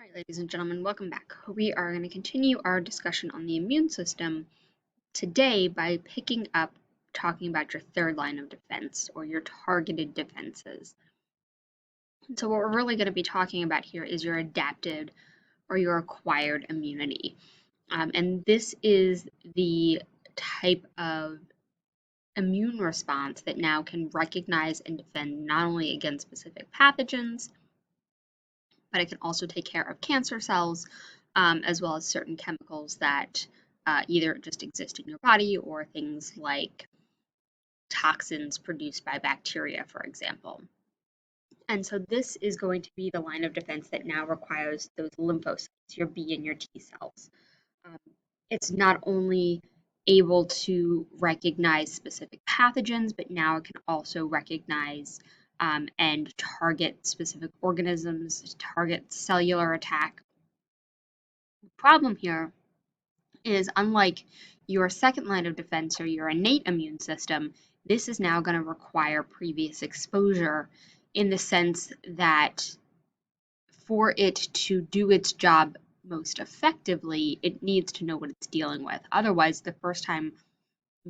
Hi, ladies and gentlemen, welcome back. We are going to continue our discussion on the immune system today by picking up talking about your third line of defense or your targeted defenses. So, what we're really going to be talking about here is your adapted or your acquired immunity. And this is the type of immune response that now can recognize and defend not only against specific pathogens, but it can also take care of cancer cells, as well as certain chemicals that either just exist in your body or things like toxins produced by bacteria, for example. And so this is going to be the line of defense that now requires those lymphocytes, your B and your T cells. Um, it's not only able to recognize specific pathogens, but now it can also recognize and target specific organisms, target cellular attack. The problem here is unlike your second line of defense or your innate immune system, this is now going to require previous exposure in the sense that for it to do its job most effectively, it needs to know what it's dealing with. Otherwise, the first time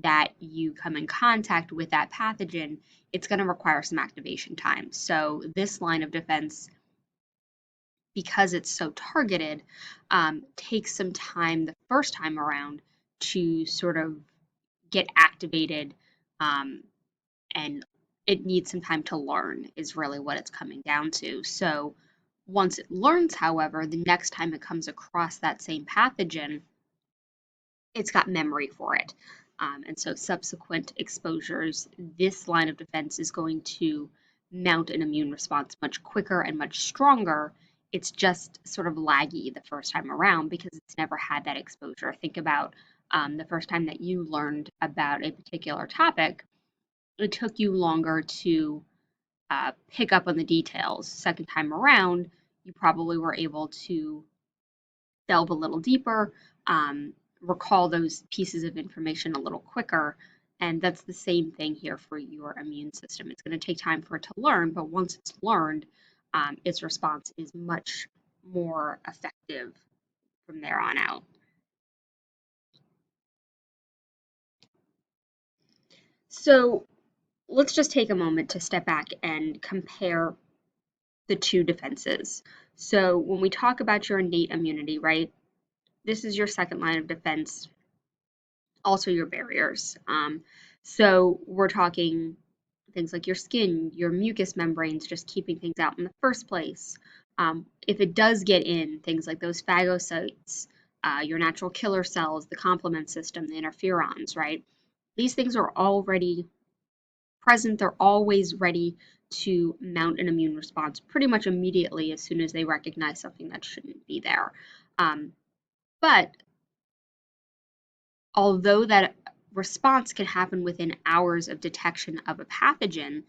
that you come in contact with that pathogen, it's going to require some activation time. So this line of defense, because it's so targeted, takes some time the first time around to sort of get activated, and it needs some time to learn is really what it's coming down to. So once it learns, however, the next time it comes across that same pathogen, it's got memory for it. And so subsequent exposures, this line of defense is going to mount an immune response much quicker and much stronger. It's just sort of laggy the first time around because it's never had that exposure. Think about the first time that you learned about a particular topic, it took you longer to pick up on the details. Second time around, you probably were able to delve a little deeper, recall those pieces of information a little quicker. And that's the same thing here for your immune system. It's going to take time for it to learn, but once it's learned, its response is much more effective from there on out. So let's just take a moment to step back and compare the two defenses. So when we talk about your innate immunity, right, this is your second line of defense, also your barriers. So we're talking things like your skin, your mucous membranes, just keeping things out in the first place. If it does get in, things like those phagocytes, your natural killer cells, the complement system, the interferons, right? These things are already present. They're always ready to mount an immune response pretty much immediately as soon as they recognize something that shouldn't be there. But although that response can happen within hours of detection of a pathogen,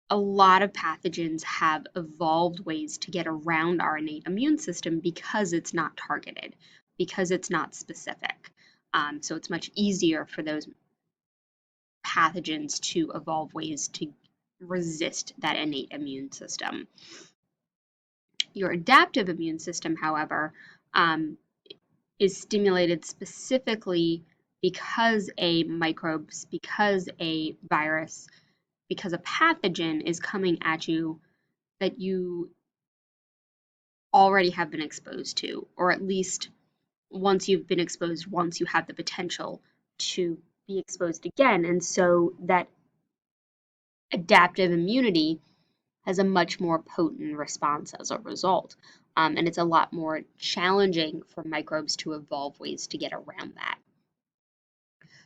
a lot of pathogens have evolved ways to get around our innate immune system because it's not targeted, because it's not specific. So it's much easier for those pathogens to evolve ways to resist that innate immune system. Your adaptive immune system, however, is stimulated specifically because a microbes, because a virus, because a pathogen is coming at you that you already have been exposed to, or at least once you've been exposed, once you have the potential to be exposed again. And so that adaptive immunity has a much more potent response as a result. And it's a lot more challenging for microbes to evolve ways to get around that.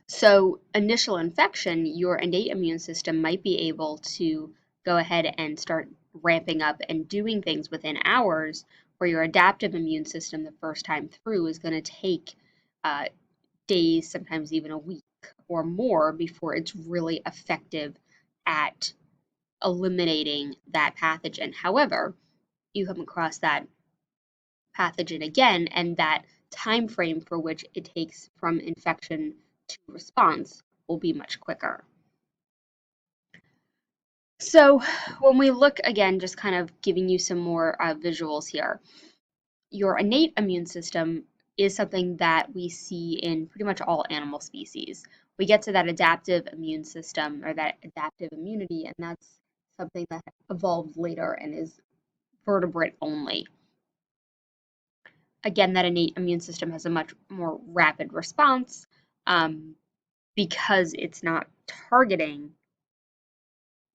So initial infection, your innate immune system might be able to go ahead and start ramping up and doing things within hours, where your adaptive immune system the first time through is going to take days, sometimes even a week or more before it's really effective at eliminating that pathogen. However, you come across that pathogen again, and that time frame for which it takes from infection to response will be much quicker. So when we look again, just kind of giving you some more visuals here, your innate immune system is something that we see in pretty much all animal species. We get to that adaptive immune system or that adaptive immunity, and that's something that evolved later and is vertebrate only. Again, that innate immune system has a much more rapid response because it's not targeting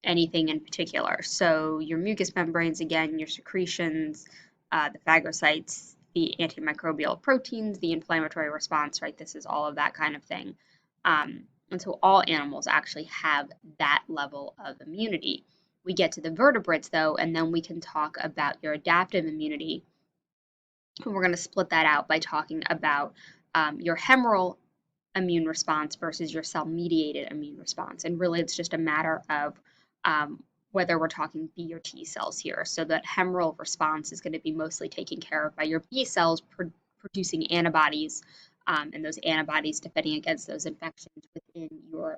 anything in particular. So your mucous membranes, again, your secretions, the phagocytes, the antimicrobial proteins, the inflammatory response, right? This is all of that kind of thing. And so all animals actually have that level of immunity. We get to the vertebrates though, and then we can talk about your adaptive immunity. And we're going to split that out by talking about your humoral immune response versus your cell-mediated immune response. And really, it's just a matter of whether we're talking B or T cells here. So that humoral response is going to be mostly taken care of by your B cells producing antibodies, and those antibodies defending against those infections within your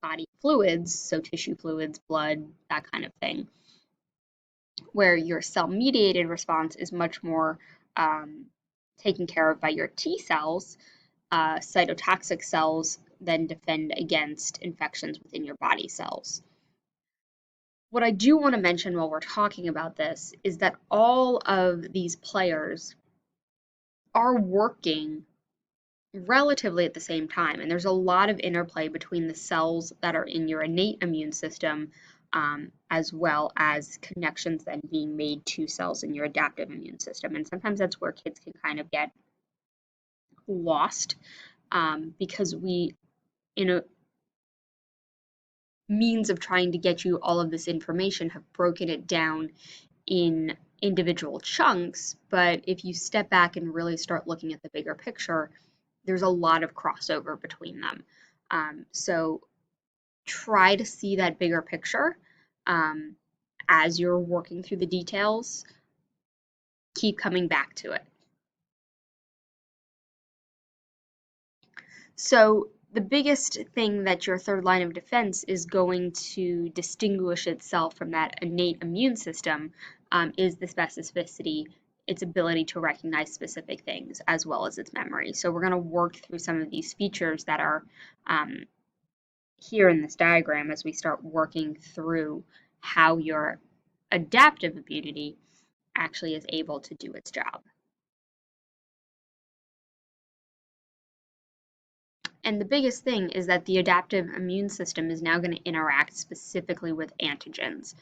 body fluids, so tissue fluids, blood, that kind of thing. Where your cell-mediated response is much more taken care of by your T cells, cytotoxic cells then defend against infections within your body cells. What I do want to mention while we're talking about this is that all of these players are working relatively at the same time, and there's a lot of interplay between the cells that are in your innate immune system as well as connections then being made to cells in your adaptive immune system. And sometimes that's where kids can kind of get lost because we, in a means of trying to get you all of this information, have broken it down in individual chunks. But if you step back and really start looking at the bigger picture, there's a lot of crossover between them. So try to see that bigger picture as you're working through the details. Keep coming back to it. So the biggest thing that your third line of defense is going to distinguish itself from that innate immune system is the specificity, its ability to recognize specific things, as well as its memory. So we're going to work through some of these features that are here in this diagram as we start working through how your adaptive immunity actually is able to do its job. And the biggest thing is that the adaptive immune system is now going to interact specifically with antigens.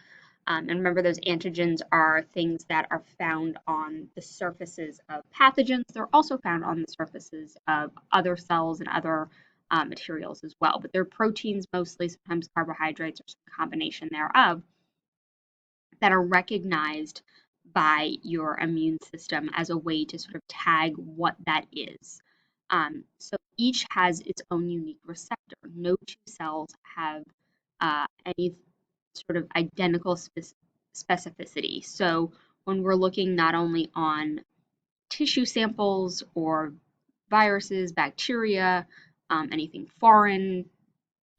And remember, those antigens are things that are found on the surfaces of pathogens. They're also found on the surfaces of other cells and other materials as well. But they're proteins mostly, sometimes carbohydrates or some combination thereof, that are recognized by your immune system as a way to sort of tag what that is. So each has its own unique receptor. No two cells have any sort of identical specificity. So when we're looking not only on tissue samples or viruses, bacteria, anything foreign,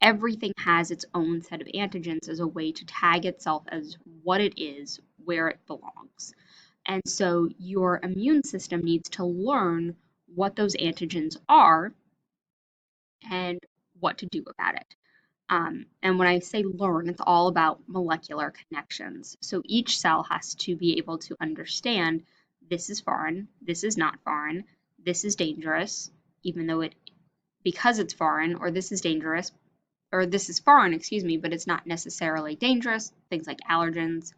everything has its own set of antigens as a way to tag itself as what it is, where it belongs. And so your immune system needs to learn what those antigens are and what to do about it. And when I say learn, it's all about molecular connections. So each cell has to be able to understand this is foreign, this is not foreign, this is dangerous, even though because it's foreign, or this is dangerous, or this is foreign, excuse me, but it's not necessarily dangerous, things like allergens.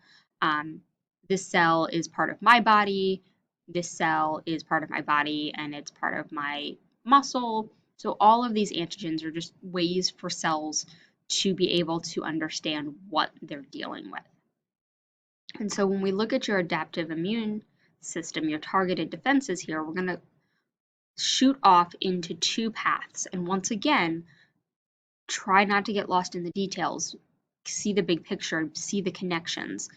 This cell is part of my body, this cell is part of my body, and it's part of my muscle. So all of these antigens are just ways for cells to be able to understand what they're dealing with. And so when we look at your adaptive immune system, your targeted defenses here, we're going to shoot off into two paths. And once again, try not to get lost in the details. See the big picture, see the connections,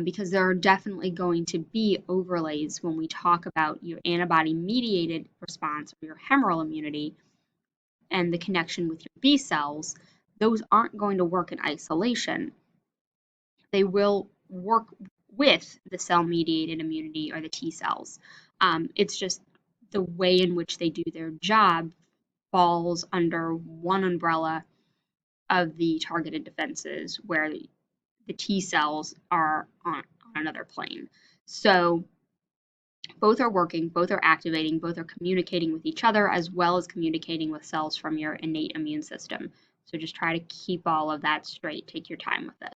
because there are definitely going to be overlays when we talk about your antibody-mediated response or your humoral immunity and the connection with your B cells. Those aren't going to work in isolation. They will work with the cell-mediated immunity or the T cells. It's just the way in which they do their job falls under one umbrella of the targeted defenses, where the T cells are on another plane. So both are working, both are activating, both are communicating with each other as well as communicating with cells from your innate immune system. So just try to keep all of that straight. Take your time with it.